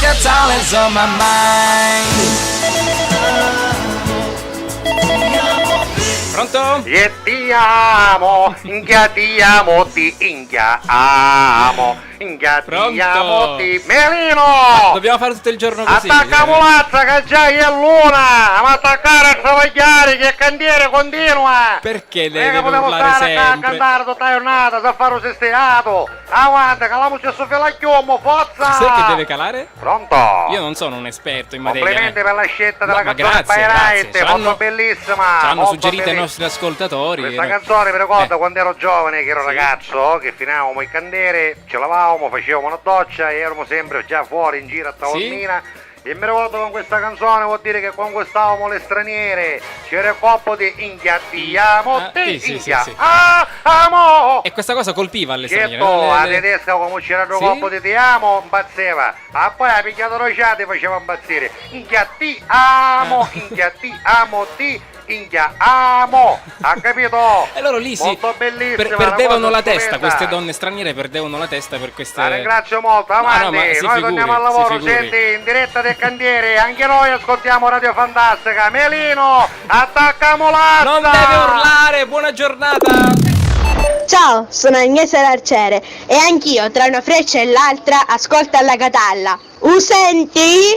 like a towel is on my mind. Pronto? E ti amo, inghia ti amo, ti inghia amo, inghia ti Pronto? amo, ti... Melino! Dobbiamo fare tutto il giorno così. Attacca mulazza che già è l'una! Ma attaccare a travagliare che il cantiere continua! Perché che deve potevo urlare stare a sempre? cantare tutta la giornata, a fare un sestiato! Aguanta che la voce soffia la chiumo, forza! Sai che deve calare? Pronto? Io non sono un esperto in materia. Complimenti per la scelta della ma canzone grazie, Bayrite, grazie. molto bellissima! Ce l'hanno molto suggerito i bellissima. nostri ascoltatori. Questa no? canzone mi ricorda quando ero giovane, che ero ragazzo, che finavamo il cantiere, ce lavavamo, facevamo una doccia e eravamo sempre già fuori in giro a tavolmina. E mi ricordo con questa canzone vuol dire che conquistavamo le straniere, c'era il colpo di inghiattiamo, amo! E questa cosa colpiva alle straniere. Certo, no? la tedesca come c'era il Sì? colpo di ti amo, impazzeva. Poi ha picchiato rociate e faceva impazzire. Inghiattiamo, inghiattiamo, ti amo, ha capito? E loro lì molto bellissima, perdevano una la cosa testa, stupenda. queste donne straniere perdevano la testa per queste... La ringrazio molto, No, avanti, ma si noi figuri, torniamo al si lavoro, figuri. senti, in diretta del cantiere, anche noi ascoltiamo Radio Fantastica. Melino, attacca l'asta! Non deve urlare, buona giornata! Ciao, sono Agnese Larciere e anch'io tra una freccia e l'altra ascolto alla Catalla. Senti?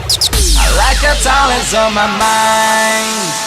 I like a towel is on my mind.